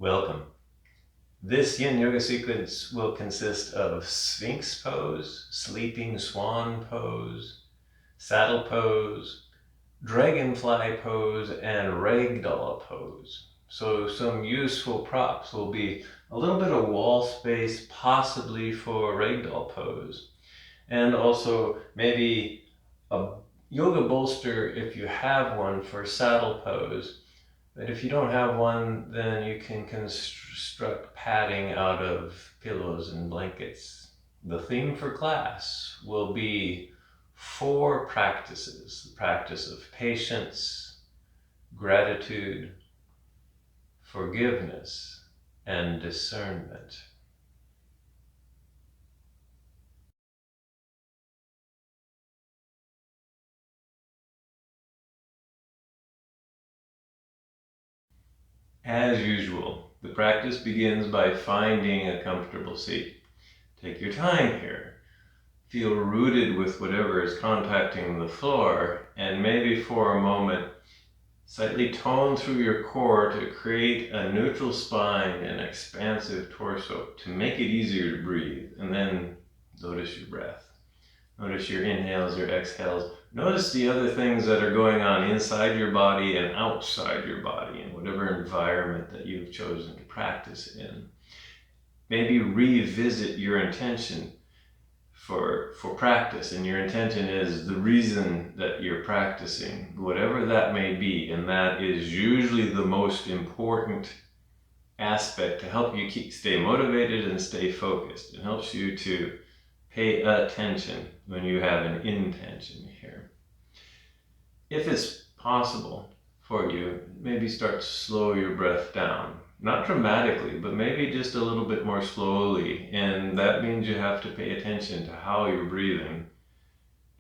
Welcome. This yin yoga sequence will consist of Sphinx Pose, Sleeping Swan Pose, Saddle Pose, Dragonfly Pose, and Ragdoll Pose. So some useful props will be a little bit of wall space, possibly for Ragdoll Pose, and also maybe a yoga bolster if you have one for Saddle Pose. But if you don't have one, then you can construct padding out of pillows and blankets. The theme for class will be 4 practices. The practice of patience, gratitude, forgiveness, and discernment. As usual, the practice begins by finding a comfortable seat. Take your time here. Feel rooted with whatever is contacting the floor, and maybe for a moment, slightly tone through your core to create a neutral spine and expansive torso to make it easier to breathe. And then notice your breath. Notice your inhales, your exhales. Notice the other things that are going on inside your body and outside your body in whatever environment that you've chosen to practice in. Maybe revisit your intention for practice, and your intention is the reason that you're practicing, whatever that may be, and that is usually the most important aspect to help you stay motivated and stay focused. It helps you to pay attention when you have an intention here. If it's possible for you, maybe start to slow your breath down. Not dramatically, but maybe just a little bit more slowly. And that means you have to pay attention to how you're breathing.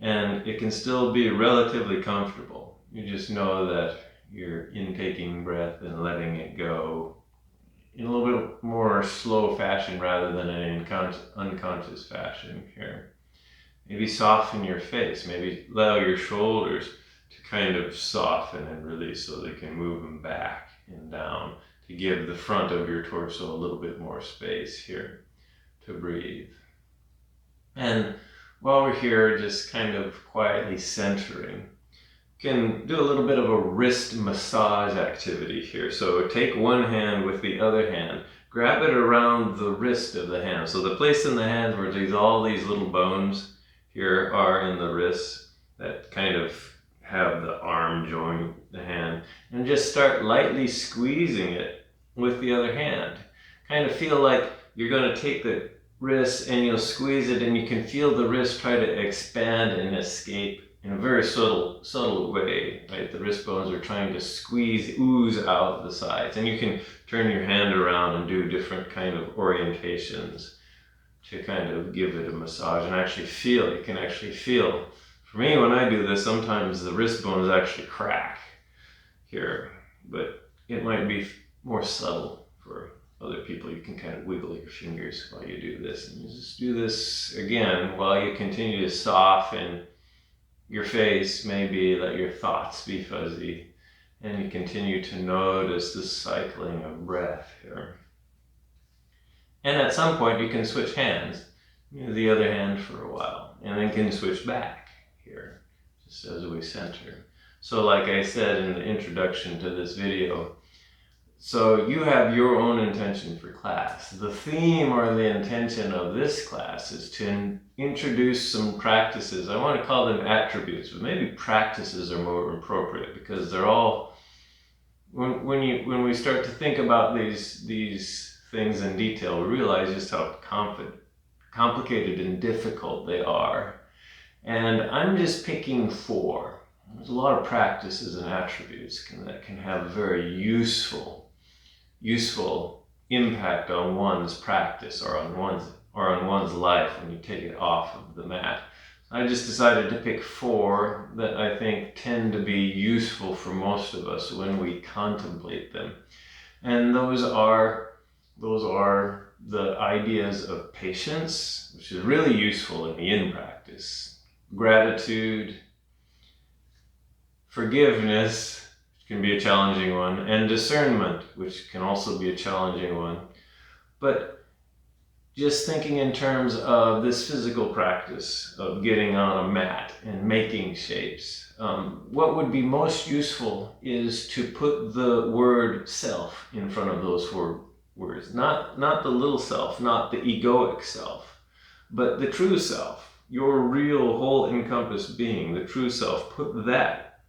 And it can still be relatively comfortable. You just know that you're intaking breath and letting it go in a little bit more slow fashion rather than an unconscious fashion here. Maybe soften your face. Maybe allow your shoulders to kind of soften and release so they can move them back and down to give the front of your torso a little bit more space here to breathe. And while we're here, just kind of quietly centering, can do a little bit of a wrist massage activity here. So take one hand with the other hand, grab it around the wrist of the hand. So the place in the hand where all these little bones here are in the wrists that kind of have the arm join the hand, and just start lightly squeezing it with the other hand. Kind of feel like you're going to take the wrist and you'll squeeze it, and you can feel the wrist try to expand and escape in a very subtle way, right? The wrist bones are trying to ooze out the sides, and you can turn your hand around and do different kind of orientations to kind of give it a massage and actually feel. You can actually feel. For me, when I do this, sometimes the wrist bones actually crack here, but it might be more subtle for other people. You can kind of wiggle your fingers while you do this, and you just do this again while you continue to soften your face. Maybe let your thoughts be fuzzy, and you continue to notice the cycling of breath here. And at some point you can switch hands, the other hand for a while, and then can switch back here, just as we center. So like I said in the introduction to this video, so you have your own intention for class. The theme or the intention of this class is to introduce some practices. I want to call them attributes, but maybe practices are more appropriate, because they're all, when we start to think about these things in detail, we realize just how complicated and difficult they are. And I'm just picking 4. There's a lot of practices and attributes that can have very useful impact on one's practice or on one's life when you take it off of the mat. I just decided to pick 4 that I think tend to be useful for most of us when we contemplate them. And those are the ideas of patience, which is really useful in the yin practice, gratitude, forgiveness, which can be a challenging one, and discernment, which can also be a challenging one. But just thinking in terms of this physical practice of getting on a mat and making shapes, what would be most useful is to put the word self in front of those four words. Not the little self, not the egoic self, but the true self, your real whole encompassed being, the true self. Put that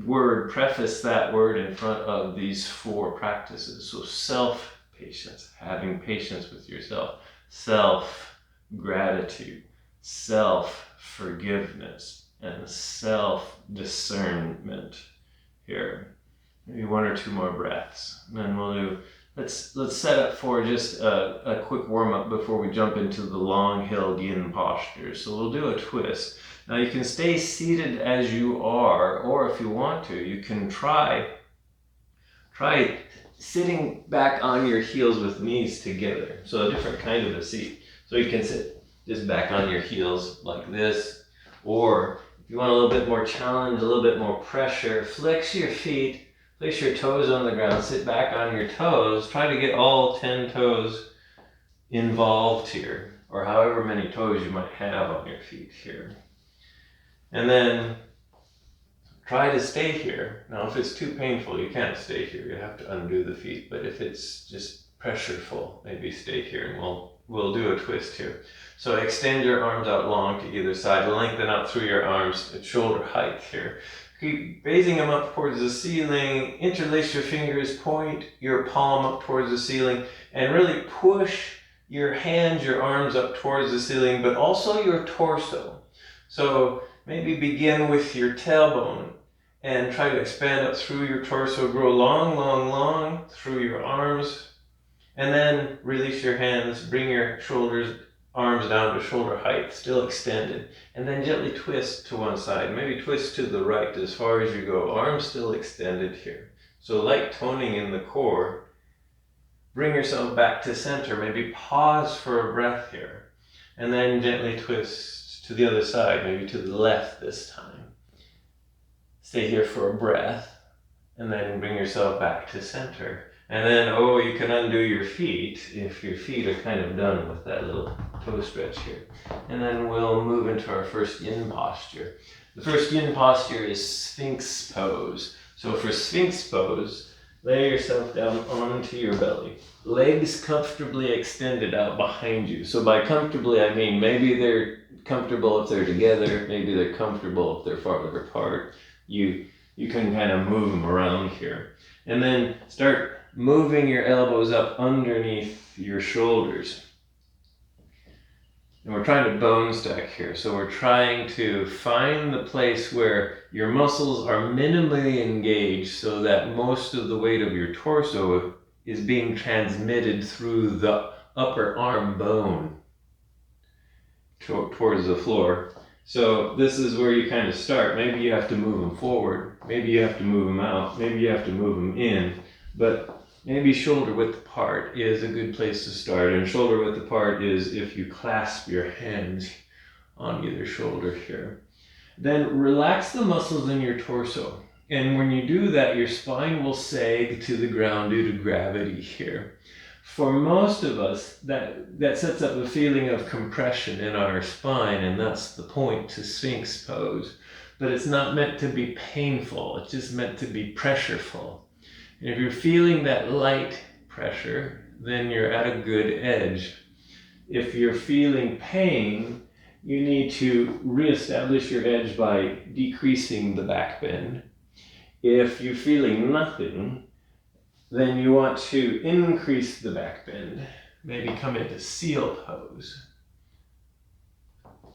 word, preface that word in front of these four practices. So self-patience, having patience with yourself. Self-gratitude, self-forgiveness, and self-discernment here. Maybe one or two more breaths. And then we'll do, let's set up for just a quick warm-up before we jump into the long held yin posture. So we'll do a twist. Now you can stay seated as you are, or if you want to, you can try sitting back on your heels with knees together. So a different kind of a seat. So you can sit just back on your heels like this, or if you want a little bit more challenge, a little bit more pressure, flex your feet, place your toes on the ground, sit back on your toes, try to get all 10 toes involved here, or however many toes you might have on your feet here. And then try to stay here. Now, if it's too painful, you can't stay here. You have to undo the feet. But if it's just pressureful, maybe stay here, and we'll do a twist here. So extend your arms out long to either side. Lengthen out through your arms at shoulder height here. Keep raising them up towards the ceiling. Interlace your fingers. Point your palm up towards the ceiling, and really push your hands, your arms up towards the ceiling, but also your torso. So maybe begin with your tailbone and try to expand up through your torso, grow long, long, long through your arms, and then release your hands, bring your shoulders, arms down to shoulder height, still extended, and then gently twist to one side, maybe twist to the right as far as you go, arms still extended here. So light toning in the core. Bring yourself back to center, maybe pause for a breath here, and then gently twist to the other side, maybe to the left this time. Stay here for a breath, and then bring yourself back to center. And then, you can undo your feet if your feet are kind of done with that little toe stretch here. And then we'll move into our first yin posture. The first yin posture is Sphinx Pose. So for Sphinx Pose, lay yourself down onto your belly. Legs comfortably extended out behind you. So by comfortably, I mean maybe they're comfortable if they're together, maybe they're comfortable if they're farther apart. You can kind of move them around here. And then start moving your elbows up underneath your shoulders. And we're trying to bone stack here. So we're trying to find the place where your muscles are minimally engaged so that most of the weight of your torso is being transmitted through the upper arm bone towards the floor. So this is where you kind of start. Maybe you have to move them forward. Maybe you have to move them out. Maybe you have to move them in. But maybe shoulder width apart is a good place to start. And shoulder width apart is if you clasp your hands on either shoulder here. Then relax the muscles in your torso. And when you do that, your spine will sag to the ground due to gravity here. For most of us, that sets up a feeling of compression in our spine, and that's the point to Sphinx Pose. But it's not meant to be painful, it's just meant to be pressureful. And if you're feeling that light pressure, then you're at a good edge. If you're feeling pain, you need to reestablish your edge by decreasing the back bend. If you're feeling nothing, then you want to increase the back bend. Maybe come into seal pose.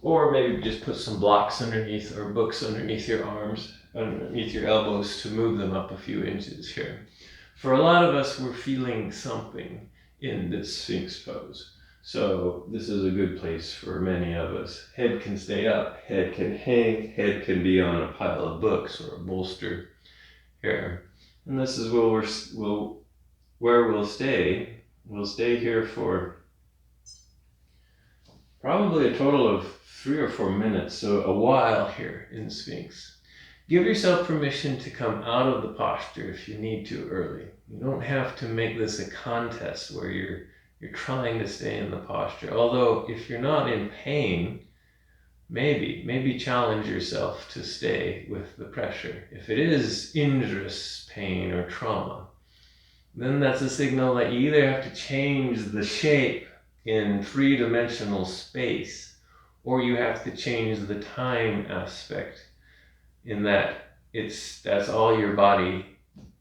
Or maybe just put some blocks underneath or books underneath your arms, underneath your elbows to move them up a few inches here. For a lot of us, we're feeling something in this Sphinx pose. So this is a good place for many of us. Head can stay up, head can hang, head can be on a pile of books or a bolster here. And this is where we'll stay. We'll stay here for probably a total of 3 or 4 minutes, so a while here in Sphinx. Give yourself permission to come out of the posture if you need to early. You don't have to make this a contest where you're trying to stay in the posture. Although if you're not in pain, maybe challenge yourself to stay with the pressure. If it is injurious pain or trauma, then that's a signal that you either have to change the shape in three-dimensional space, or you have to change the time aspect, in that that's all your body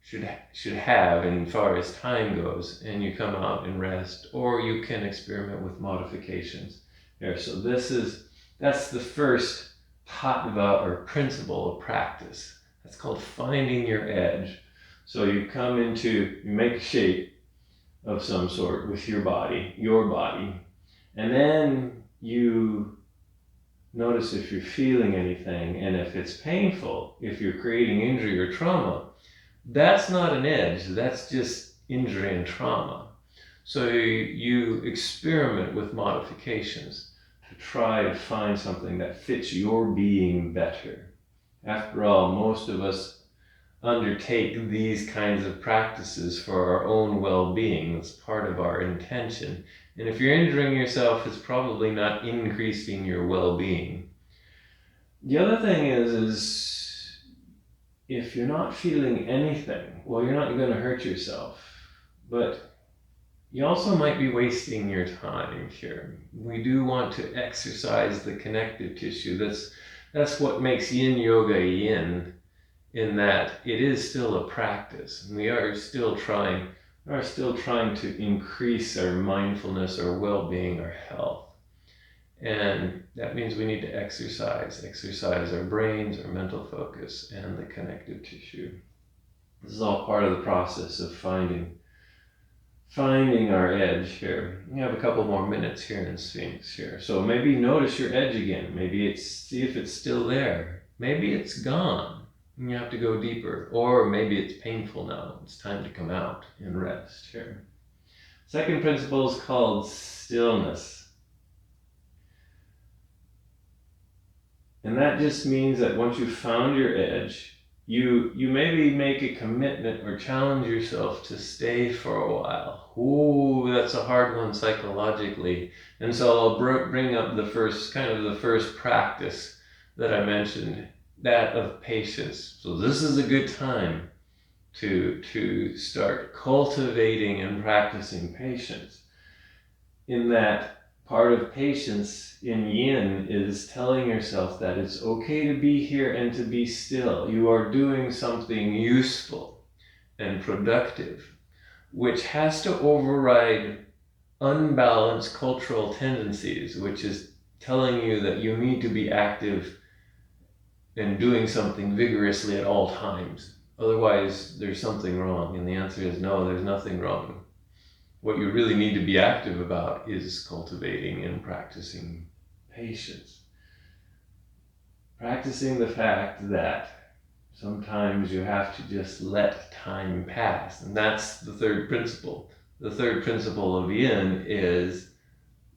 should have as far as time goes, and you come out and rest, or you can experiment with modifications there. So that's the first tattva or principle of practice. That's called finding your edge. So you make a shape of some sort with your body, and then you notice if you're feeling anything, and if it's painful, if you're creating injury or trauma. That's not an edge, that's just injury and trauma. So you experiment with modifications to try to find something that fits your being better. After all, most of us undertake these kinds of practices for our own well-being. It's part of our intention. And if you're injuring yourself, it's probably not increasing your well-being. The other thing is if you're not feeling anything, well, you're not going to hurt yourself, but you also might be wasting your time here. We do want to exercise the connective tissue. That's what makes yin yoga yin, in that it is still a practice. We are still trying to increase our mindfulness, our well-being, our health. And that means we need to exercise our brains, our mental focus, and the connective tissue. This is all part of the process of finding our edge here. We have a couple more minutes here in Sphinx here. So maybe notice your edge again. See if it's still there. Maybe it's gone and you have to go deeper. Or maybe it's painful now. It's time to come out and rest here. Second principle is called stillness. And that just means that once you've found your edge, you maybe make a commitment or challenge yourself to stay for a while. Ooh, that's a hard one psychologically. And so I'll bring up the first practice that I mentioned, that of patience. So this is a good time to start cultivating and practicing patience. In that, part of patience in yin is telling yourself that it's okay to be here and to be still. You are doing something useful and productive, which has to override unbalanced cultural tendencies, which is telling you that you need to be active and doing something vigorously at all times. Otherwise, there's something wrong. And the answer is no, there's nothing wrong. What you really need to be active about is cultivating and practicing patience. Practicing the fact that sometimes you have to just let time pass. And that's the third principle. The third principle of yin is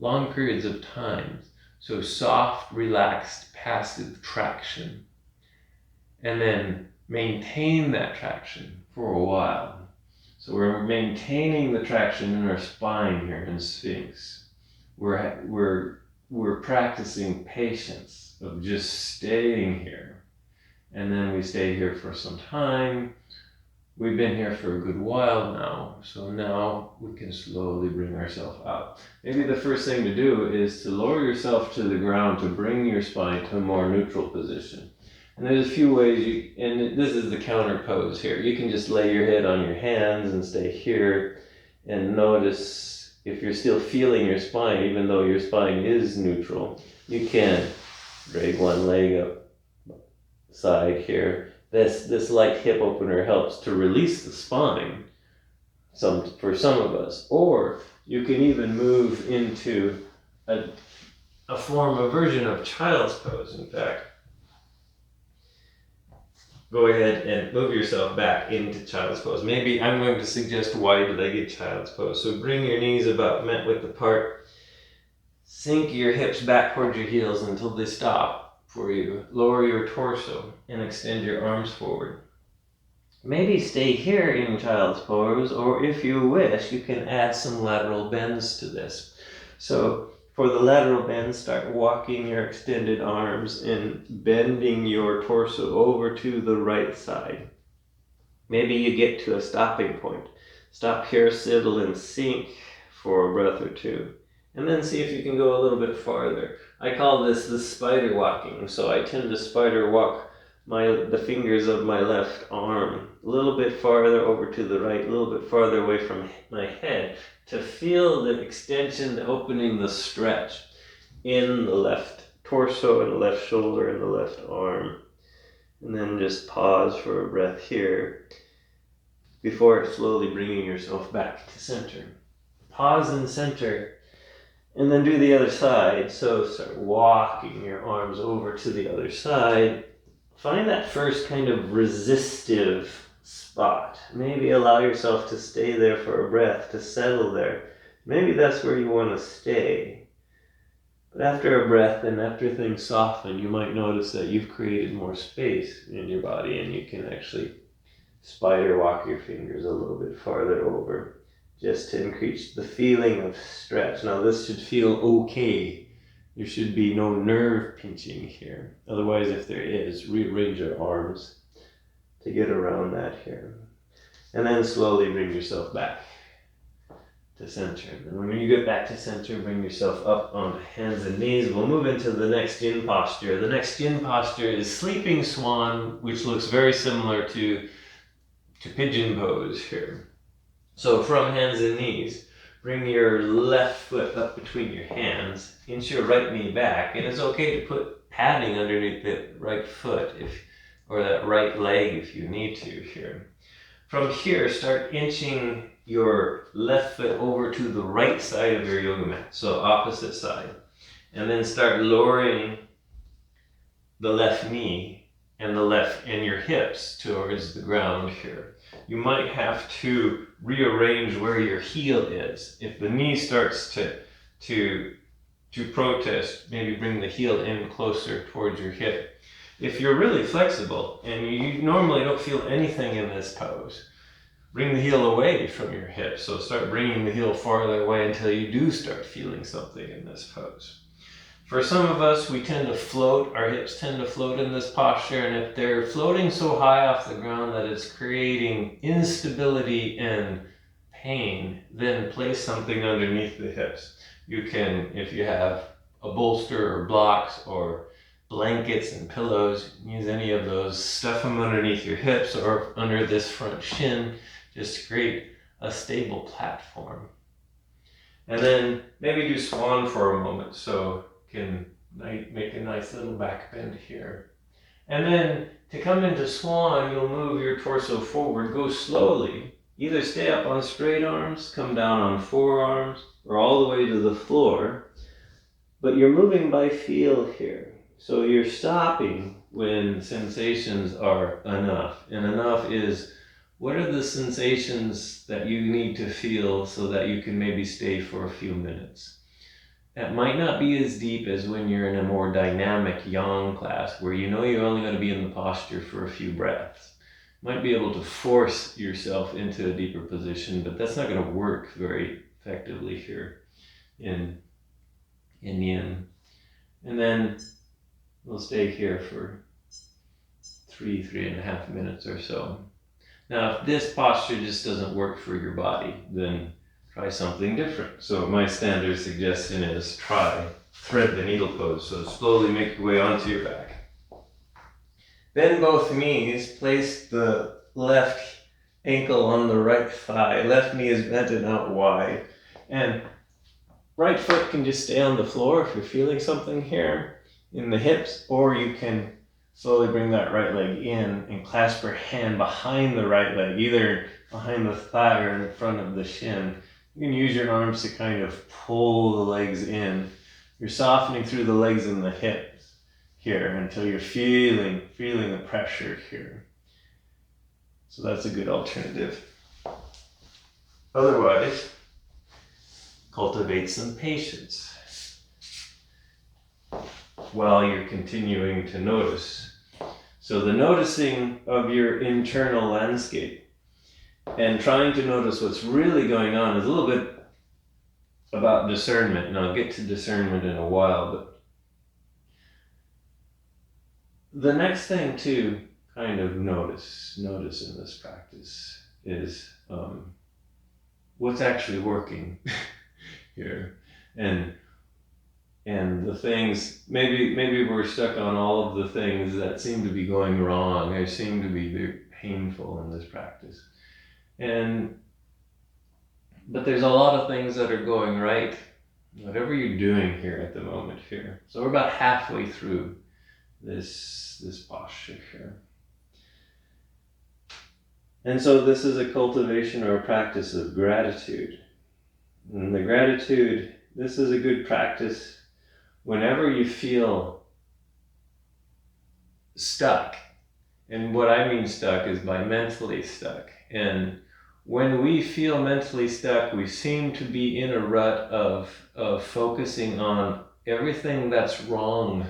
long periods of time. So soft, relaxed, passive traction. And then maintain that traction for a while. So we're maintaining the traction in our spine here in Sphinx. We're practicing patience of just staying here. And then we stay here for some time. We've been here for a good while now. So now we can slowly bring ourselves out. Maybe the first thing to do is to lower yourself to the ground to bring your spine to a more neutral position. And there's a few ways and this is the counter pose here. You can just lay your head on your hands and stay here and notice if you're still feeling your spine, even though your spine is neutral. You can drag one leg up side here. This light hip opener helps to release the spine for some of us. Or you can even move into a version of child's pose, in fact. Go ahead and move yourself back into child's pose. Maybe I'm going to suggest wide-legged child's pose. So bring your knees about midwidth apart. Sink your hips back towards your heels until they stop. for you. Lower your torso and extend your arms forward. Maybe stay here in child's pose, or if you wish, you can add some lateral bends to this. So for the lateral bend, start walking your extended arms and bending your torso over to the right side. Maybe you get to a stopping point. Stop here, settle and sink for a breath or two. And then see if you can go a little bit farther. I call this the spider walking. So I tend to spider walk the fingers of my left arm a little bit farther over to the right, a little bit farther away from my head to feel the extension, the opening, the stretch in the left torso and the left shoulder and the left arm. And then just pause for a breath here before slowly bringing yourself back to center. Pause in center and then do the other side. So start walking your arms over to the other side. Find that first kind of resistive spot. Maybe allow yourself to stay there for a breath, to settle there. Maybe that's where you want to stay. But after a breath and after things soften, you might notice that you've created more space in your body and you can actually spider walk your fingers a little bit farther over just to increase the feeling of stretch. Now this should feel okay. There should be no nerve pinching here. Otherwise, if there is, rearrange your arms to get around that here. And then slowly bring yourself back to center. And when you get back to center, bring yourself up on hands and knees. We'll move into the next yin posture. The next yin posture is sleeping swan, which looks very similar to pigeon pose here. So from hands and knees, bring your left foot up between your hands, inch your right knee back, and it's okay to put padding underneath the right foot or that right leg if you need to here. From here, start inching your left foot over to the right side of your yoga mat, so opposite side. And then start lowering the left knee and your hips towards the ground here. You might have to rearrange where your heel is. If the knee starts to protest, maybe bring the heel in closer towards your hip. If you're really flexible and you normally don't feel anything in this pose, bring the heel away from your hip. So start bringing the heel farther away until you do start feeling something in this pose. For some of us, we tend to float, our hips tend to float in this posture, and if they're floating so high off the ground that it's creating instability and pain, then place something underneath the hips. You can, if you have a bolster or blocks or blankets and pillows, use any of those, stuff them underneath your hips or under this front shin, just to create a stable platform. And then maybe do swan for a moment, so can make a nice little back bend here. And then to come into swan, you'll move your torso forward, go slowly. Either stay up on straight arms, come down on forearms, or all the way to the floor. But you're moving by feel here. So you're stopping when sensations are enough. And enough is, what are the sensations that you need to feel so that you can maybe stay for a few minutes? That might not be as deep as when you're in a more dynamic yang class where you know you're only going to be in the posture for a few breaths. You might be able to force yourself into a deeper position, but that's not going to work very effectively here in yin. And then we'll stay here for 3.5 minutes or so. Now, if this posture just doesn't work for your body, then try something different. So my standard suggestion is try thread the needle pose. So slowly make your way onto your back. Bend both knees, place the left ankle on the right thigh. Left knee is bent and out wide. And right foot can just stay on the floor if you're feeling something here in the hips, or you can slowly bring that right leg in and clasp your hand behind the right leg, either behind the thigh or in front of the shin. You can use your arms to kind of pull the legs in. You're softening through the legs and the hips here until you're feeling the pressure here. So that's a good alternative. Otherwise, cultivate some patience. while you're continuing to notice. So the noticing of your internal landscape and trying to notice what's really going on is a little bit about discernment, and I'll get to discernment in a while, but the next thing to kind of notice in this practice is what's actually working here, and the things, maybe we're stuck on all of the things that seem to be going wrong or seem to be very painful in this practice, but there's a lot of things that are going right, whatever you're doing here at the moment here. So we're about halfway through this posture here. And so this is a cultivation or a practice of gratitude. And the gratitude, this is a good practice whenever you feel stuck. And what I mean stuck is by mentally stuck. And when we feel mentally stuck, we seem to be in a rut of focusing on everything that's wrong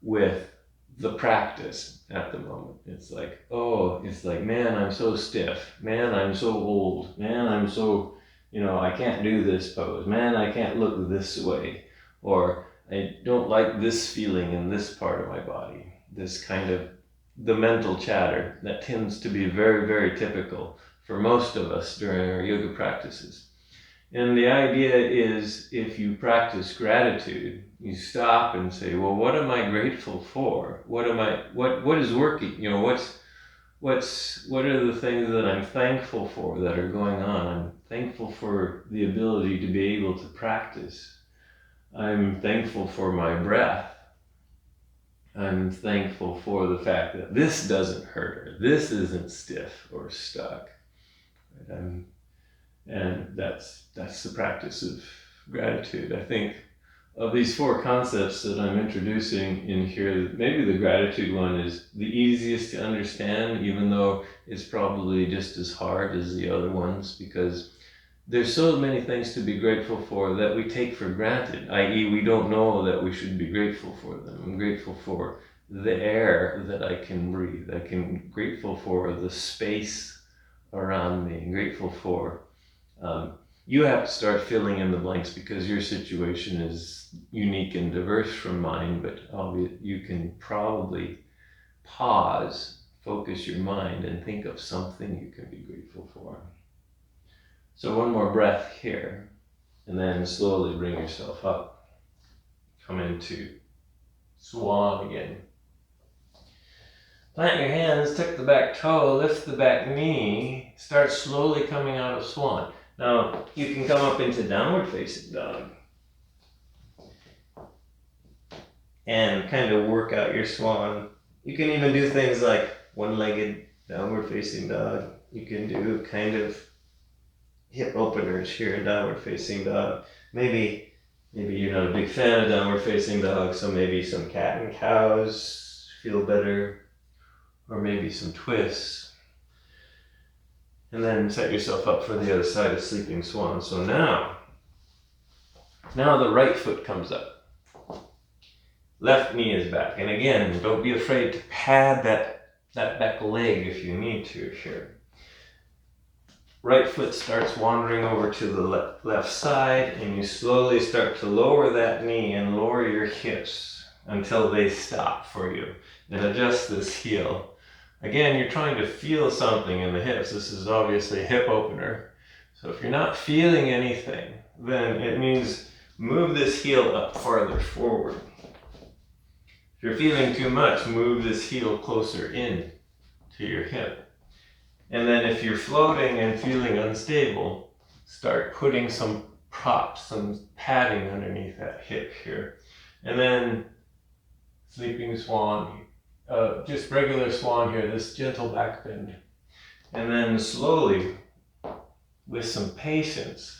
with the practice at the moment. It's like, man, I'm so stiff. Man, I'm so old. Man, I'm so, I can't do this pose. Man, I can't look this way. Or I don't like this feeling in this part of my body. This kind of the mental chatter that tends to be very, very typical for most of us during our yoga practices. And the idea is, if you practice gratitude, you stop and say, well, what am I grateful for? What is working? What are the things that I'm thankful for that are going on? I'm thankful for the ability to be able to practice. I'm thankful for my breath. I'm thankful for the fact that this doesn't hurt, or this isn't stiff or stuck. And that's the practice of gratitude. I think of these four concepts that I'm introducing in here, maybe the gratitude one is the easiest to understand, even though it's probably just as hard as the other ones, because there's so many things to be grateful for that we take for granted, i.e. we don't know that we should be grateful for them. I'm grateful for the air that I can breathe. I'm grateful for the space around me. I'm grateful for you have to start filling in the blanks because your situation is unique and diverse from mine, but you can probably pause, focus your mind, and think of something you can be grateful for. So one more breath here, and then slowly bring yourself up. Come into Swan again. Plant your hands, tuck the back toe, lift the back knee, start slowly coming out of Swan. Now, you can come up into downward facing dog and kind of work out your Swan. You can even do things like one-legged downward facing dog. You can do kind of hip openers here in downward facing dog. Maybe you're not a big fan of downward facing dog, so maybe some cat and cows feel better, or maybe some twists. And then set yourself up for the other side of Sleeping Swan. So now the right foot comes up. Left knee is back. And again, don't be afraid to pad that back leg if you need to here. Right foot starts wandering over to the left side, and you slowly start to lower that knee and lower your hips until they stop for you. And adjust this heel. Again, you're trying to feel something in the hips. This is obviously a hip opener. So if you're not feeling anything, then it means move this heel up farther forward. If you're feeling too much, move this heel closer in to your hip. And then if you're floating and feeling unstable, start putting some props, some padding underneath that hip here. And then Sleeping Swan, just regular Swan here, this gentle back bend. And then slowly, with some patience,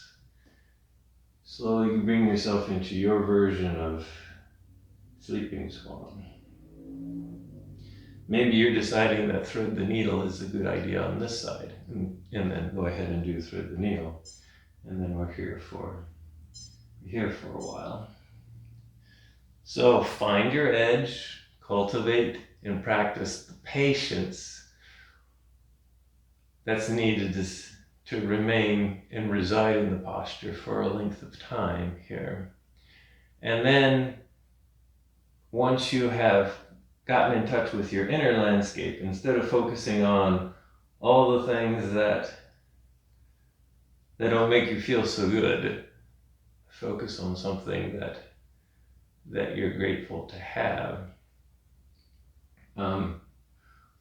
slowly bring yourself into your version of Sleeping Swan. Maybe you're deciding that thread the needle is a good idea on this side, and then go ahead and do thread the needle. And then we're here for a while. So find your edge, cultivate and practice the patience that's needed to remain and reside in the posture for a length of time here. And then once you have gotten in touch with your inner landscape, instead of focusing on all the things that don't make you feel so good, focus on something that you're grateful to have.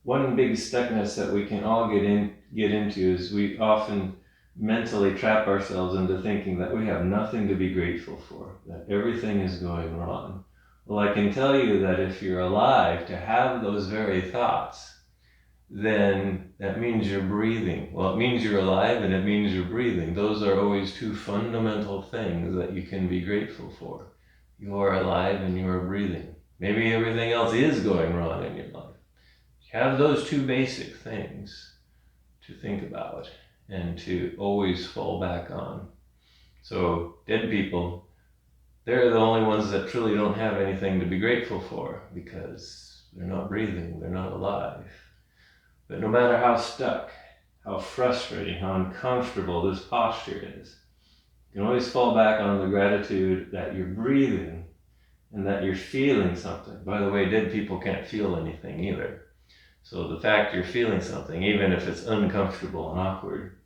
One big stuckness that we can all get into is we often mentally trap ourselves into thinking that we have nothing to be grateful for, that everything is going wrong. Well, I can tell you that if you're alive to have those very thoughts, then that means you're breathing. Well, it means you're alive and it means you're breathing. Those are always two fundamental things that you can be grateful for. You are alive and you are breathing. Maybe everything else is going wrong in your life. You have those two basic things to think about and to always fall back on. So dead people, they're the only ones that truly don't have anything to be grateful for because they're not breathing, they're not alive. But no matter how stuck, how frustrating, how uncomfortable this posture is, you can always fall back on the gratitude that you're breathing and that you're feeling something. By the way, dead people can't feel anything either. So the fact you're feeling something, even if it's uncomfortable and awkward,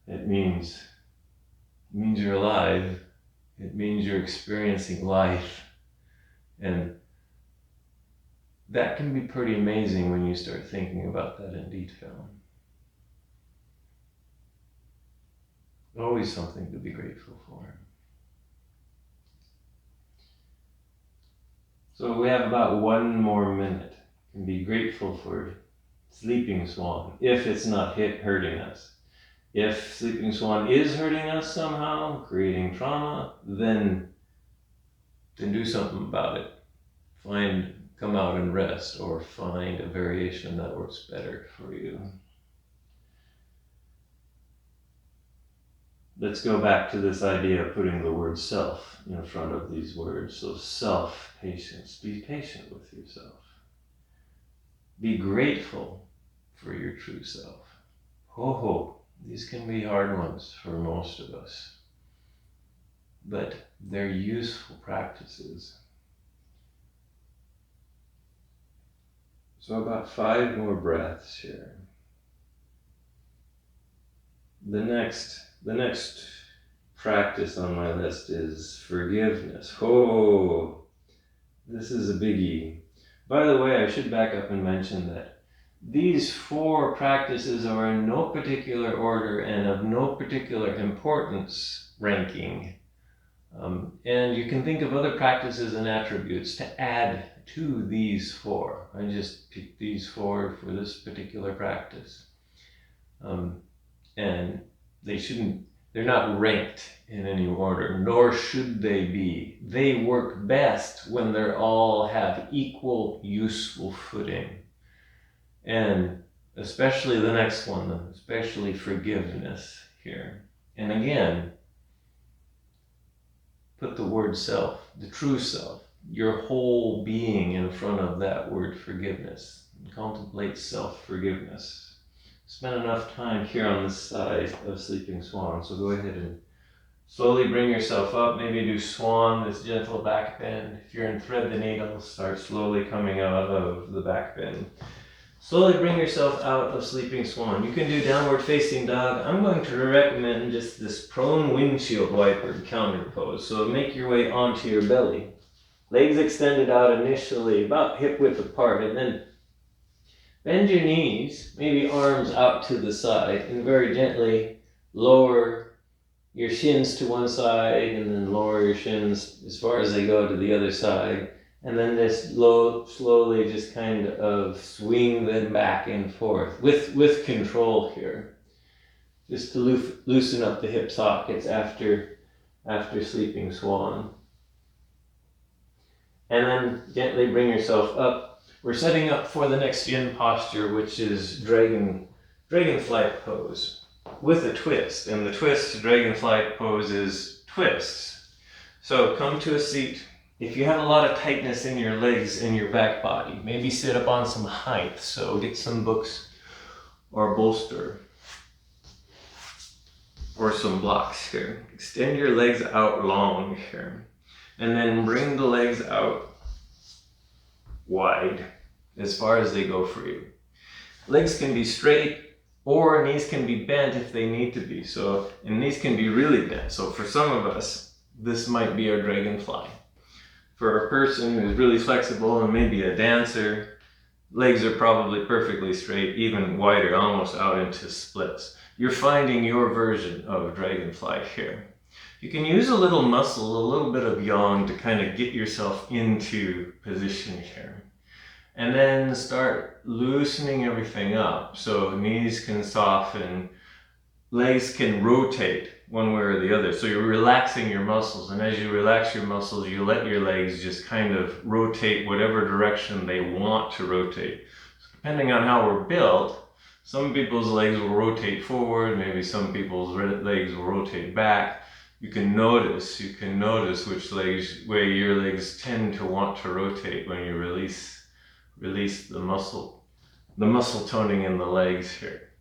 it means you're alive. It means you're experiencing life. And that can be pretty amazing when you start thinking about that in detail. Always something to be grateful for. So we have about 1 more minute. You can be grateful for Sleeping Swan, if it's not hurting us. If Sleeping Swan is hurting us somehow, creating trauma, then do something about it. Come out and rest, or find a variation that works better for you. Let's go back to this idea of putting the word self in front of these words. So self-patience. Be patient with yourself. Be grateful for your true self. Ho. These can be hard ones for most of us, but they're useful practices. So about 5 more breaths here. The next practice on my list is forgiveness. Oh, this is a biggie. By the way, I should back up and mention that these 4 practices are in no particular order and of no particular importance ranking. And you can think of other practices and attributes to add to these 4. I just picked these 4 for this particular practice. And they're not ranked in any order, nor should they be. They work best when they all have equal useful footing. And especially the next one, especially forgiveness here. And again, put the word self, the true self, your whole being in front of that word forgiveness. And contemplate self-forgiveness. Spend enough time here on this side of Sleeping Swan, so go ahead and slowly bring yourself up. Maybe do Swan, this gentle back bend. If you're in Thread the Needle, start slowly coming out of the back bend. Slowly bring yourself out of Sleeping Swan. You can do Downward Facing Dog. I'm going to recommend just this prone windshield wiper counter pose. So make your way onto your belly. Legs extended out initially, about hip width apart, and then bend your knees, maybe arms out to the side, and very gently lower your shins to one side, and then lower your shins as far as they go to the other side. And then just slowly just kind of swing them back and forth with control here. Just to loosen up the hip sockets after Sleeping Swan. And then gently bring yourself up. We're setting up for the next yin posture, which is Dragonfly Pose with a twist. And the twist to Dragonfly Pose is twists. So come to a seat. If you have a lot of tightness in your legs and your back body, maybe sit up on some height. So get some books or a bolster or some blocks here. Extend your legs out long here. And then bring the legs out wide as far as they go for you. Legs can be straight or knees can be bent if they need to be. So, and knees can be really bent. So for some of us, this might be our dragonfly. For a person who's really flexible and maybe a dancer, legs are probably perfectly straight, even wider, almost out into splits. You're finding your version of dragonfly here. You can use a little muscle, a little bit of yang to kind of get yourself into position here. And then start loosening everything up. So knees can soften, legs can rotate one way or the other. So you're relaxing your muscles, and as you relax your muscles, you let your legs just kind of rotate whatever direction they want to rotate. So depending on how we're built, some people's legs will rotate forward, maybe some people's legs will rotate back. You can notice which way your legs tend to want to rotate when you release the muscle toning in the legs here.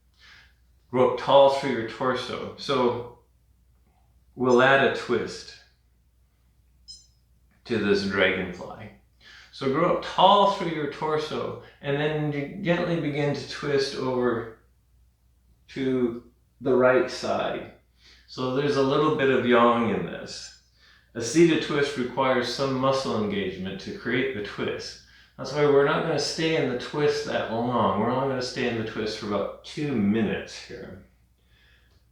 Grow up tall through your torso. So we'll add a twist to this dragonfly. So grow up tall through your torso and then you gently begin to twist over to the right side. So there's a little bit of yang in this. A seated twist requires some muscle engagement to create the twist. That's why we're not going to stay in the twist that long. We're only going to stay in the twist for about 2 minutes here,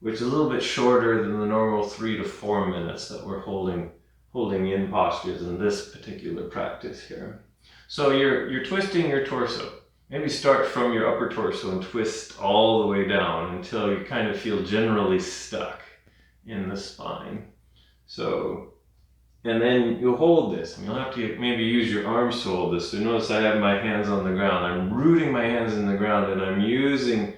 which is a little bit shorter than the normal 3 to 4 minutes that we're holding in postures in this particular practice here. So you're twisting your torso. Maybe start from your upper torso and twist all the way down until you kind of feel generally stuck in the spine. So, and then you'll hold this, and you'll have to maybe use your arms to hold this. So notice I have my hands on the ground. I'm rooting my hands in the ground, and I'm using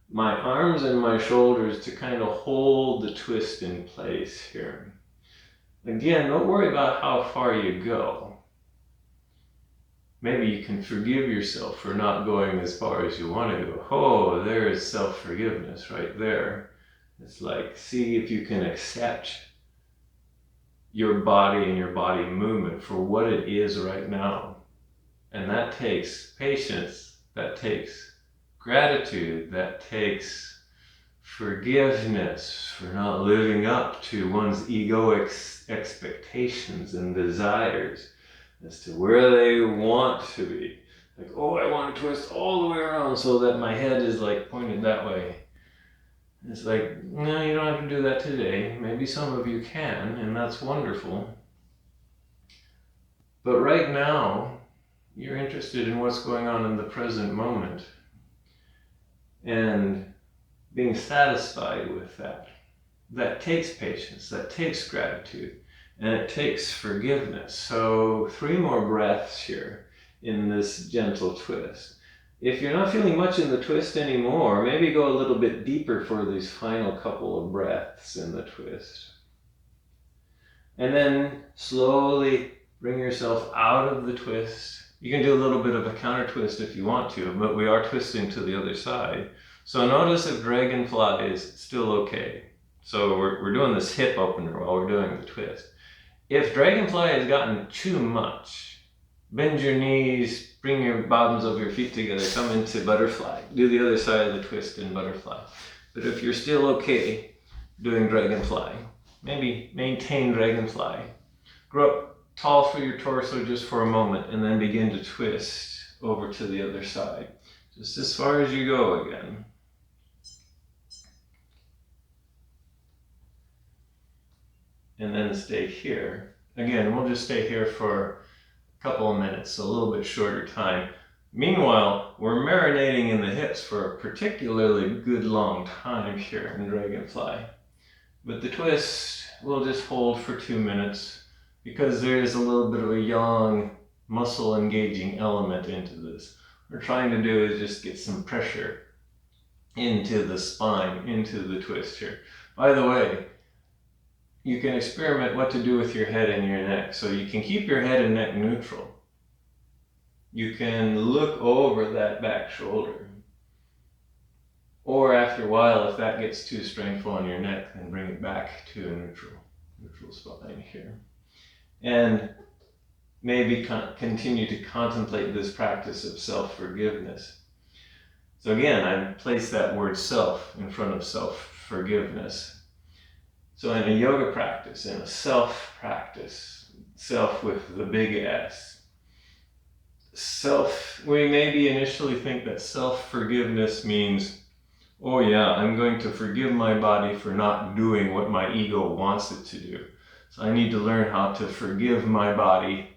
my arms and my shoulders to kind of hold the twist in place here. Again, don't worry about how far you go. Maybe you can forgive yourself for not going as far as you want to go. Oh, there is self-forgiveness right there. It's like, see if you can accept your body and your body movement for what it is right now. And that takes patience, that takes gratitude, that takes forgiveness for not living up to one's egoic expectations and desires as to where they want to be. Like, oh, I want to twist all the way around so that my head is like pointed that way. It's like, no, you don't have to do that today. Maybe some of you can, and that's wonderful. But right now, you're interested in what's going on in the present moment and being satisfied with that. That takes patience, that takes gratitude, and it takes forgiveness. So 3 more breaths here in this gentle twist. If you're not feeling much in the twist anymore, maybe go a little bit deeper for these final couple of breaths in the twist. And then slowly bring yourself out of the twist. You can do a little bit of a counter twist if you want to, but we are twisting to the other side. So notice if dragonfly is still okay. So we're doing this hip opener while we're doing the twist. If dragonfly has gotten too much, bend your knees, bring your bottoms of your feet together, come into butterfly. Do the other side of the twist in butterfly. But if you're still okay doing dragonfly, maybe maintain dragonfly. Grow up tall through your torso just for a moment and then begin to twist over to the other side. Just as far as you go again. And then stay here. Again, we'll just stay here for a couple of minutes, a little bit shorter time. Meanwhile, we're marinating in the hips for a particularly good long time here in dragonfly. But the twist we'll just hold for 2 minutes because there is a little bit of a yang muscle engaging element into this. What we're trying to do is just get some pressure into the spine, into the twist here. By the way, you can experiment what to do with your head and your neck. So you can keep your head and neck neutral. You can look over that back shoulder. Or after a while, if that gets too strengthful on your neck, then bring it back to a neutral spine here. And maybe continue to contemplate this practice of self-forgiveness. So again, I place that word self in front of self-forgiveness. So in a yoga practice, in a self-practice, self with the big S, we maybe initially think that self-forgiveness means, oh yeah, I'm going to forgive my body for not doing what my ego wants it to do. So I need to learn how to forgive my body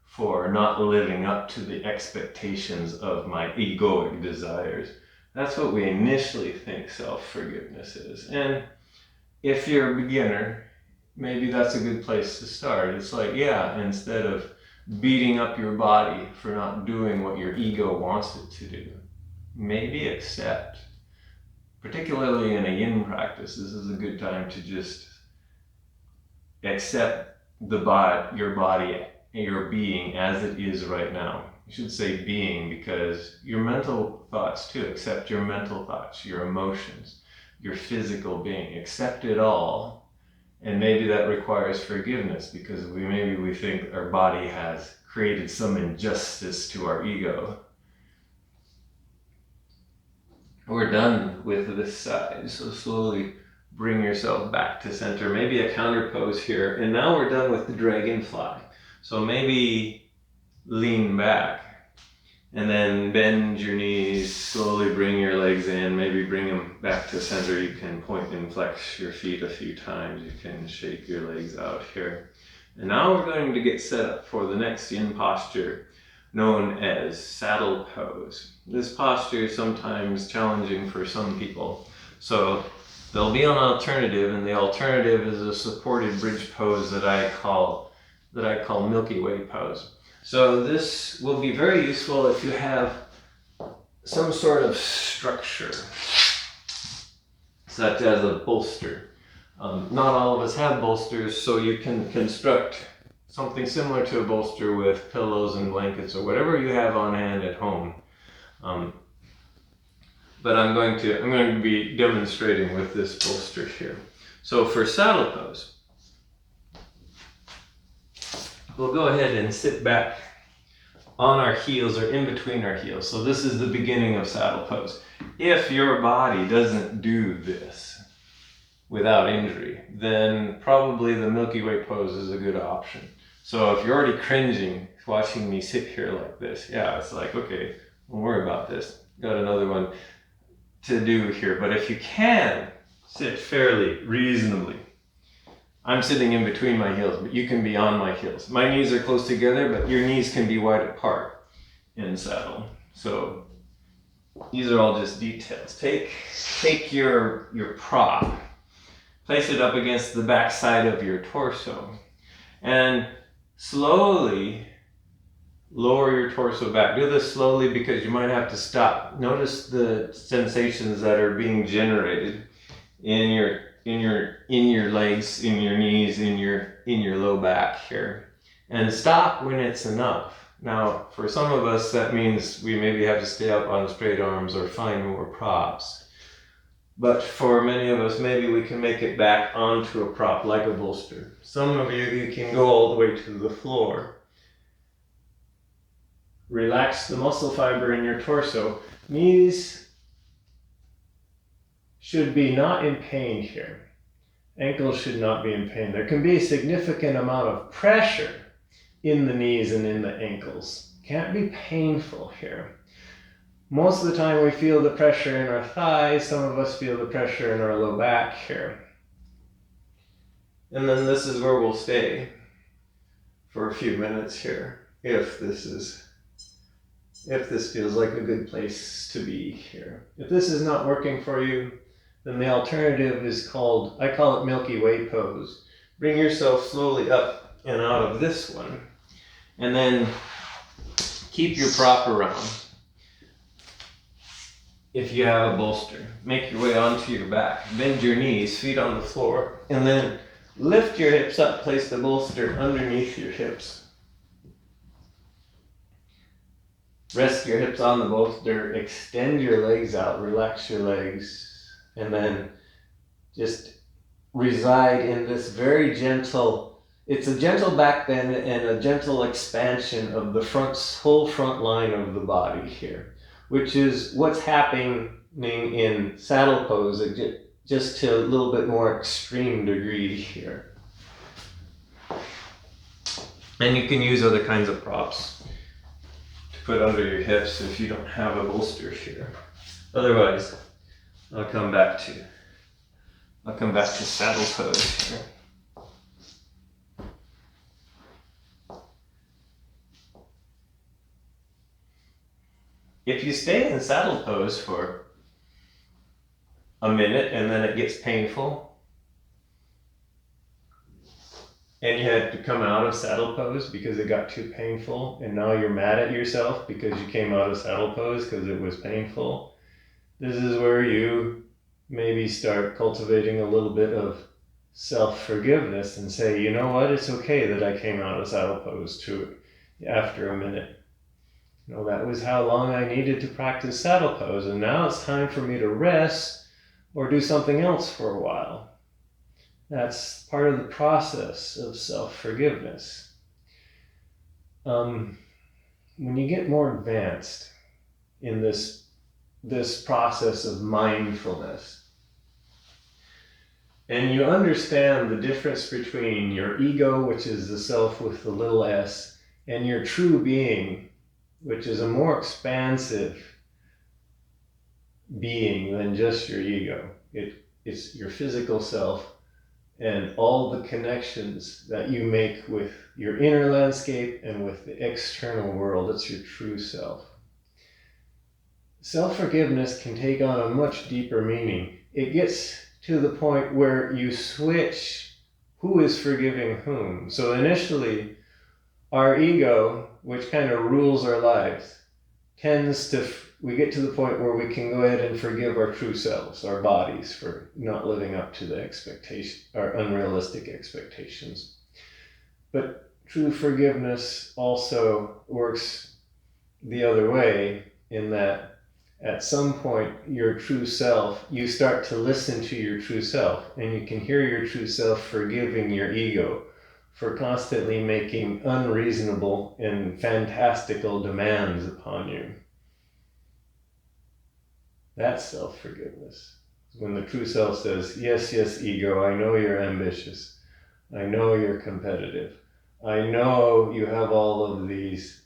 for not living up to the expectations of my egoic desires. That's what we initially think self-forgiveness is. And if you're a beginner, maybe that's a good place to start. It's like, yeah, instead of beating up your body for not doing what your ego wants it to do, maybe accept. Particularly in a yin practice, this is a good time to just accept your body, your being as it is right now. You should say being, because your mental thoughts too, accept your mental thoughts, your emotions, your physical being, accept it all. And maybe that requires forgiveness, because maybe we think our body has created some injustice to our ego. We're done with this side, so slowly bring yourself back to center, maybe a counter pose here. And now we're done with the dragonfly. So maybe lean back and then bend your knees, slowly bring your legs in, maybe bring them back to center. You can point and flex your feet a few times. You can shake your legs out here. And now we're going to get set up for the next yin posture, known as saddle pose. This posture is sometimes challenging for some people. So there'll be an alternative, and the alternative is a supported bridge pose that I call Milky Way pose. So this will be very useful if you have some sort of structure, such as a bolster. Not all of us have bolsters, so you can construct something similar to a bolster with pillows and blankets or whatever you have on hand at home. But I'm going to be demonstrating with this bolster here. So for saddle pose, we'll go ahead and sit back on our heels or in between our heels. So this is the beginning of saddle pose. If your body doesn't do this without injury, then probably the Milky Way pose is a good option. So if you're already cringing watching me sit here like this, yeah, it's like, okay, don't worry about this. Got another one to do here. But if you can sit fairly reasonably, I'm sitting in between my heels, but you can be on my heels. My knees are close together, but your knees can be wide apart in saddle. So these are all just details. Take your prop, place it up against the back side of your torso, and slowly lower your torso back. Do this slowly because you might have to stop. Notice the sensations that are being generated in your legs, in your knees, in your low back here. And stop when it's enough. Now, for some of us, that means we maybe have to stay up on straight arms or find more props. But for many of us, maybe we can make it back onto a prop like a bolster. Some of you can go all the way to the floor. Relax the muscle fiber in your torso. Knees should be not in pain here. Ankles should not be in pain. There can be a significant amount of pressure in the knees and in the ankles. Can't be painful here. Most of the time we feel the pressure in our thighs. Some of us feel the pressure in our low back here. And then this is where we'll stay for a few minutes here, if this feels like a good place to be here. If this is not working for you, then the alternative is I call it Milky Way pose. Bring yourself slowly up and out of this one, and then keep your prop around. If you have a bolster, make your way onto your back, bend your knees, feet on the floor, and then Lift your hips up, place the bolster underneath your hips. Rest your hips on the bolster, extend your legs out, relax your legs, and then just reside in this very gentle, it's a gentle back bend and a gentle expansion of the whole front line of the body here, which is what's happening in saddle pose, just to a little bit more extreme degree here. And you can use other kinds of props to put under your hips if you don't have a bolster here. Otherwise, I'll come back to saddle pose here. If you stay in saddle pose for a minute and then it gets painful, and you had to come out of saddle pose because it got too painful, and now you're mad at yourself because you came out of saddle pose because it was painful, this is where you maybe start cultivating a little bit of self-forgiveness and say, you know what, it's okay that I came out of saddle pose after a minute. You know, that was how long I needed to practice saddle pose, and now it's time for me to rest or do something else for a while. That's part of the process of self-forgiveness. When you get more advanced in this process of mindfulness, and you understand the difference between your ego, which is the self with the little s, and your true being, which is a more expansive being than just your ego. It's your physical self and all the connections that you make with your inner landscape and with the external world. It's your true self. Self-forgiveness can take on a much deeper meaning. It gets to the point where you switch who is forgiving whom. So initially, our ego, which kind of rules our lives, we get to the point where we can go ahead and forgive our true selves, our bodies, for not living up to the our unrealistic expectations. But true forgiveness also works the other way, in that at some point, your true self, you start to listen to your true self, and you can hear your true self forgiving your ego for constantly making unreasonable and fantastical demands upon you. That's self-forgiveness. When the true self says, yes, ego, I know you're ambitious. I know you're competitive. I know you have all of these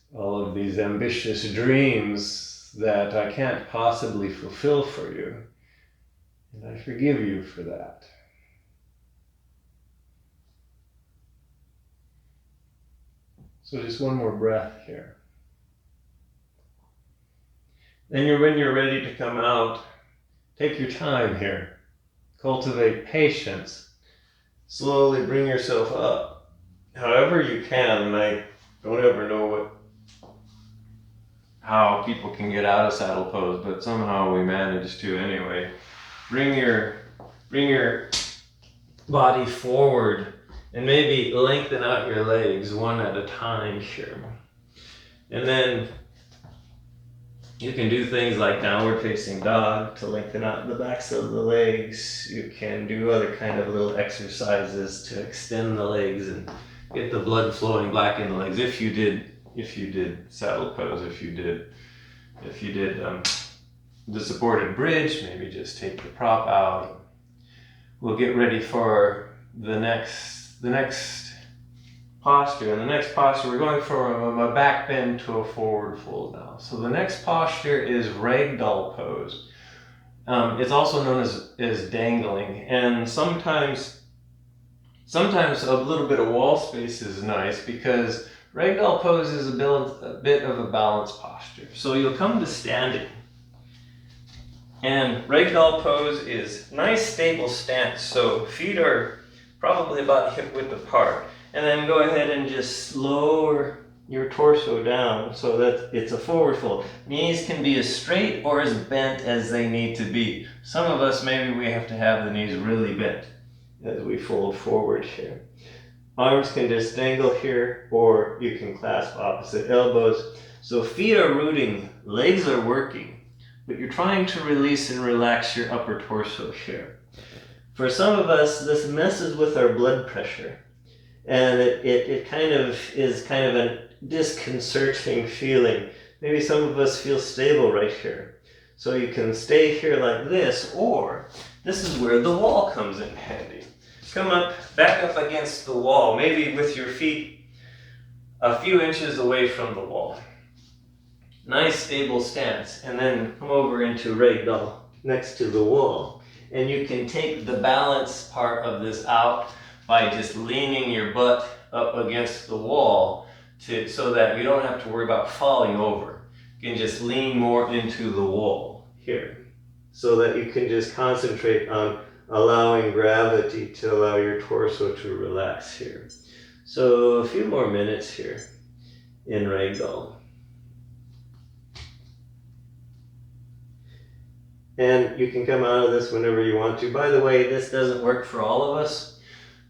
ambitious dreams that I can't possibly fulfill for you. And I forgive you for that. So just one more breath here. Then when you're ready to come out, take your time here. Cultivate patience. Slowly bring yourself up. However you can, and I don't ever know how people can get out of saddle pose, but somehow we manage to anyway. Bring your body forward and maybe lengthen out your legs one at a time here. And then you can do things like downward facing dog to lengthen out the backs of the legs. You can do other kind of little exercises to extend the legs and get the blood flowing back in the legs. If you did saddle pose, if you did the supported bridge, maybe just take the prop out. We'll get ready for the next posture. In the next posture, we're going from a back bend to a forward fold now. So the next posture is ragdoll pose. It's also known as dangling, and sometimes a little bit of wall space is nice, because ragdoll pose is a bit of a balanced posture. So you'll come to standing, and ragdoll pose is nice stable stance. So feet are probably about hip width apart. And then go ahead and just lower your torso down so that it's a forward fold. Knees can be as straight or as bent as they need to be. Some of us, maybe we have to have the knees really bent. as we fold forward here. Arms can just dangle here, or you can clasp opposite elbows. So feet are rooting, legs are working, but you're trying to release and relax your upper torso here. For some of us, this messes with our blood pressure, and it kind of is kind of a disconcerting feeling. Maybe some of us feel stable right here. So you can stay here like this, or this is where the wall comes in handy. Come up, back up against the wall, maybe with your feet a few inches away from the wall. Nice stable stance, and then come over into ragdoll next to the wall. And you can take the balance part of this out by just leaning your butt up against the wall so that you don't have to worry about falling over. You can just lean more into the wall here so that you can just concentrate on allowing gravity to allow your torso to relax here. So a few more minutes here in ragdoll. And you can come out of this whenever you want to. By the way, this doesn't work for all of us.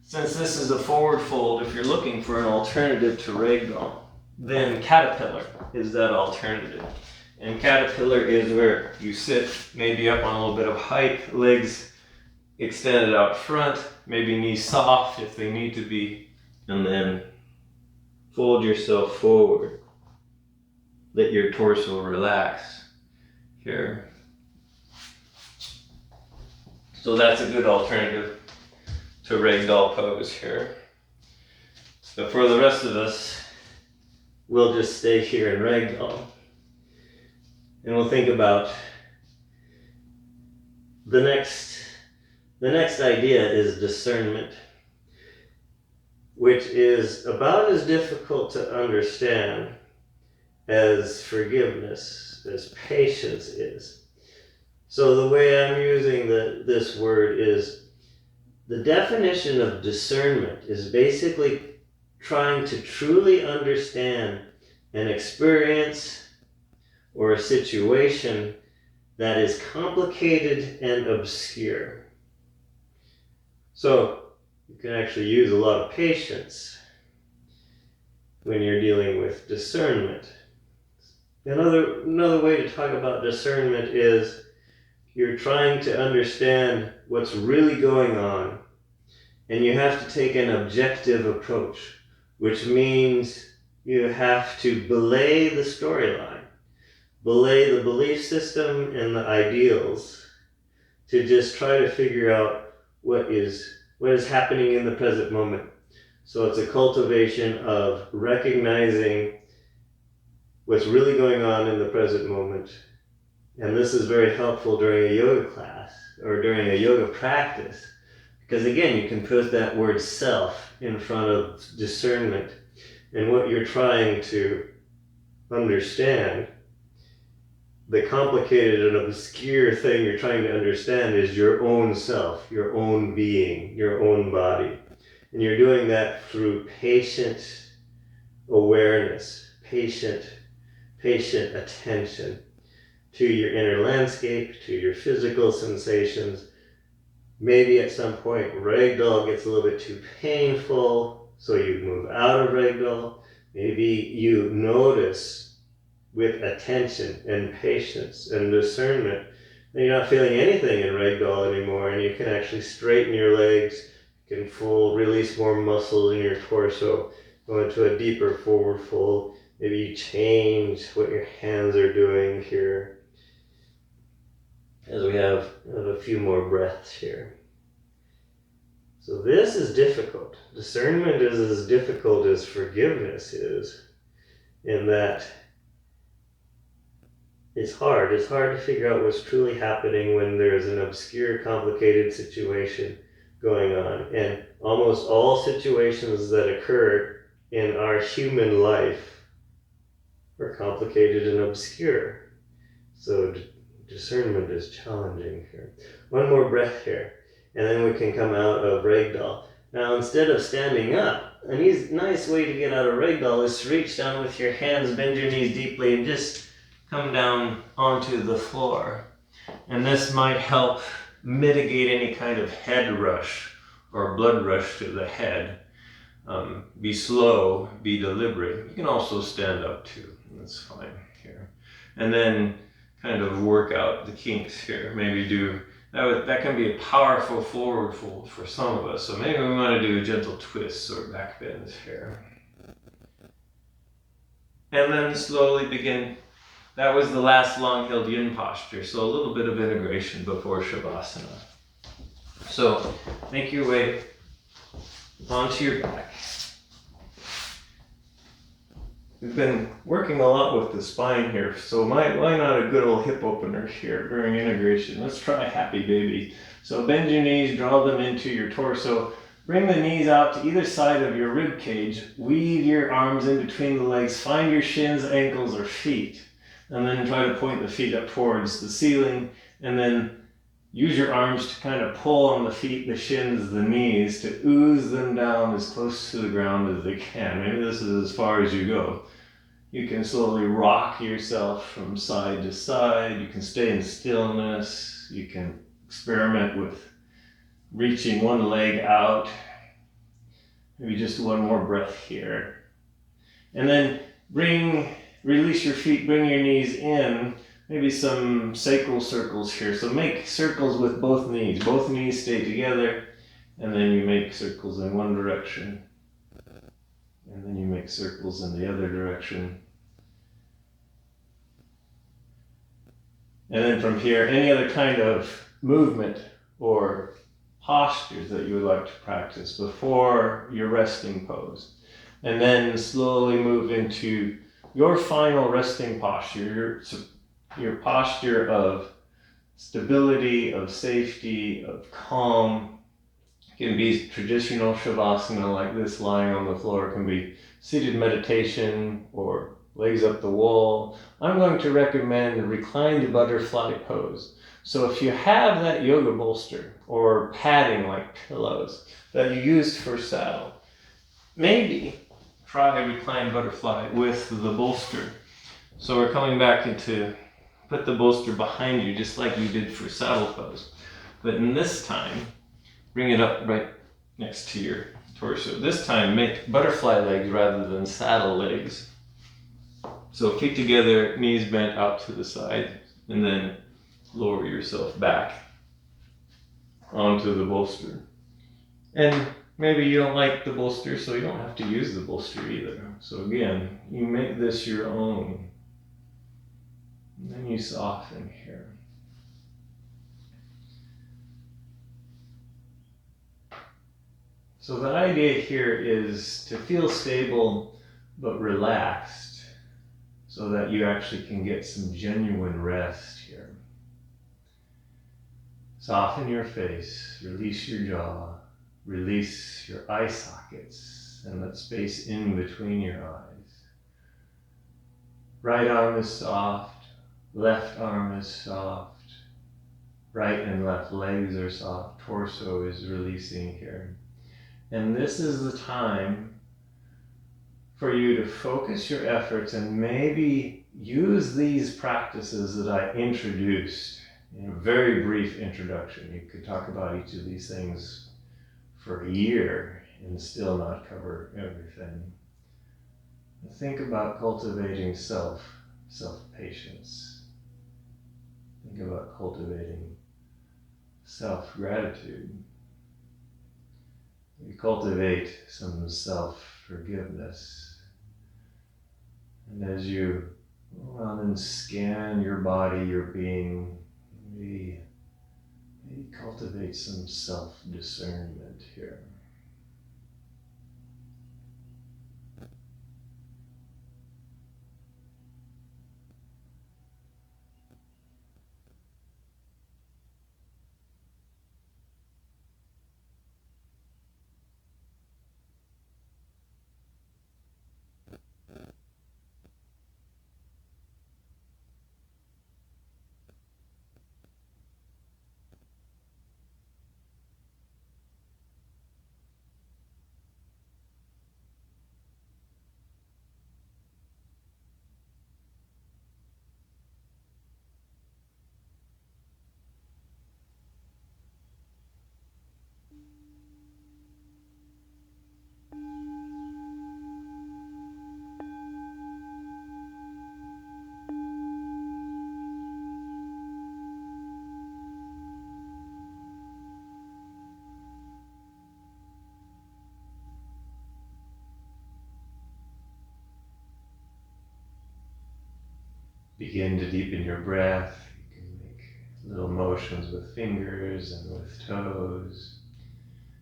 Since this is a forward fold, if you're looking for an alternative to ragdoll, then caterpillar is that alternative. And caterpillar is where you sit maybe up on a little bit of height, legs extended out front, maybe knees soft if they need to be, and then fold yourself forward. Let your torso relax here. So that's a good alternative to ragdoll pose here. But for the rest of us, we'll just stay here in ragdoll. And we'll think about the next idea is discernment, which is about as difficult to understand as forgiveness, as patience is. So the way I'm using this word is the definition of discernment is basically trying to truly understand an experience or a situation that is complicated and obscure. So you can actually use a lot of patience when you're dealing with discernment. Another way to talk about discernment is you're trying to understand what's really going on, and you have to take an objective approach, which means you have to belay the storyline, belay the belief system and the ideals to just try to figure out what is happening in the present moment. So it's a cultivation of recognizing what's really going on in the present moment. And this is very helpful during a yoga class or during a yoga practice, because again, you can put that word self in front of discernment, and what you're trying to understand, the complicated and obscure thing you're trying to understand is your own self, your own being, your own body. And you're doing that through patient awareness, patient attention to your inner landscape, to your physical sensations. Maybe at some point ragdoll gets a little bit too painful, so you move out of ragdoll. Maybe you notice with attention and patience and discernment that you're not feeling anything in ragdoll anymore, and you can actually straighten your legs, you can release more muscles in your torso, go into a deeper forward fold. Maybe you change what your hands are doing here as we have a few more breaths here. So this is difficult. Discernment is as difficult as forgiveness is, in that it's hard. It's hard to figure out what's truly happening when there's an obscure, complicated situation going on. And almost all situations that occur in our human life are complicated and obscure. So discernment is challenging here. One more breath here, and then we can come out of ragdoll. Now, instead of standing up, a nice way to get out of ragdoll is to reach down with your hands, bend your knees deeply, and just come down onto the floor. And this might help mitigate any kind of head rush or blood rush to the head. Be slow, be deliberate. You can also stand up too, that's fine here. And then kind of work out the kinks here. Maybe do, that can be a powerful forward fold for some of us. So maybe we want to do a gentle twist or back bends here. And then slowly begin. That was the last long-held yin posture, so a little bit of integration before Shavasana. So make your way onto your back. We've been working a lot with the spine here, so why not a good old hip opener here during integration? Let's try happy baby. So bend your knees, draw them into your torso. Bring the knees out to either side of your rib cage. Weave your arms in between the legs. Find your shins, ankles, or feet. And then try to point the feet up towards the ceiling. And then use your arms to kind of pull on the feet, the shins, the knees, to ooze them down as close to the ground as they can. Maybe this is as far as you go. You can slowly rock yourself from side to side. You can stay in stillness. You can experiment with reaching one leg out. Maybe just one more breath here. And then release your feet, bring your knees in. Maybe some sacral circles here. So make circles with both knees. Both knees stay together. And then you make circles in one direction. And then you make circles in the other direction. And then from here, any other kind of movement or postures that you would like to practice before your resting pose. And then slowly move into your final resting posture, your posture of stability, of safety, of calm. It can be traditional Shavasana like this, lying on the floor. It can be seated meditation or legs up the wall. I'm going to recommend the reclined butterfly pose. So if you have that yoga bolster or padding like pillows that you used for saddle, maybe try a reclined butterfly with the bolster. So we're coming back into, put the bolster behind you just like you did for saddle pose. But in this time, bring it up right next to your torso. This time make butterfly legs rather than saddle legs. So feet together, knees bent out to the side, and then lower yourself back onto the bolster. And maybe you don't like the bolster, so you don't have to use the bolster either. So again, you make this your own. And then you soften here. So the idea here is to feel stable but relaxed so that you actually can get some genuine rest here. Soften your face, release your jaw, release your eye sockets and that space in between your eyes. Right arm is soft, left arm is soft, right and left legs are soft, torso is releasing here. And this is the time for you to focus your efforts and maybe use these practices that I introduced in a very brief introduction. You could talk about each of these things for a year and still not cover everything. Think about cultivating self-patience. Think about cultivating self-gratitude. You cultivate some self-forgiveness. And as you go around and scan your body, your being, maybe cultivate some self-discernment here. begin to deepen your breath. You can make little motions with fingers and with toes.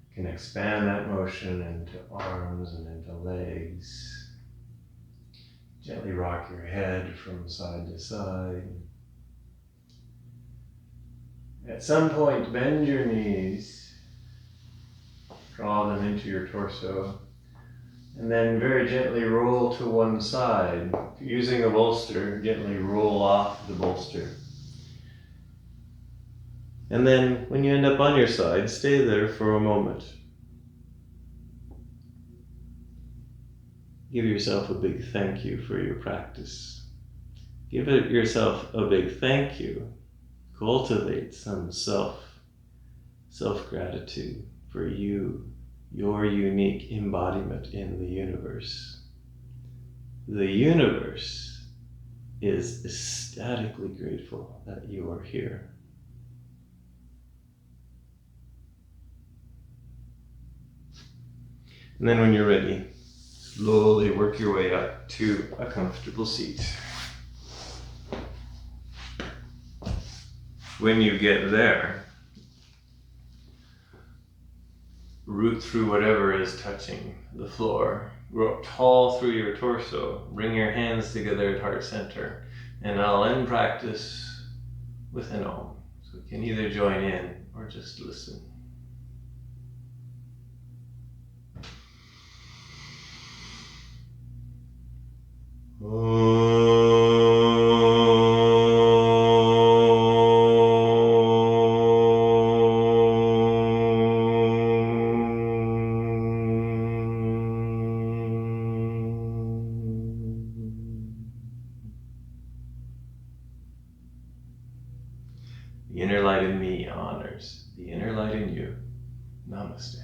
You can expand that motion into arms and into legs. Gently rock your head from side to side. At some point, bend your knees, draw them into your torso, and then very gently roll to one side. Using a bolster, gently roll off the bolster. And then when you end up on your side, stay there for a moment. Give yourself a big thank you for your practice. Give yourself a big thank you. Cultivate some self-gratitude for you, your unique embodiment in the universe. The universe is ecstatically grateful that you are here. And then when you're ready, slowly work your way up to a comfortable seat. When you get there, root through whatever is touching the floor. Grow up tall through your torso. Bring your hands together at heart center. And I'll end practice with an Om. So you can either join in or just listen. The inner light in me honors the inner light in you. Namaste.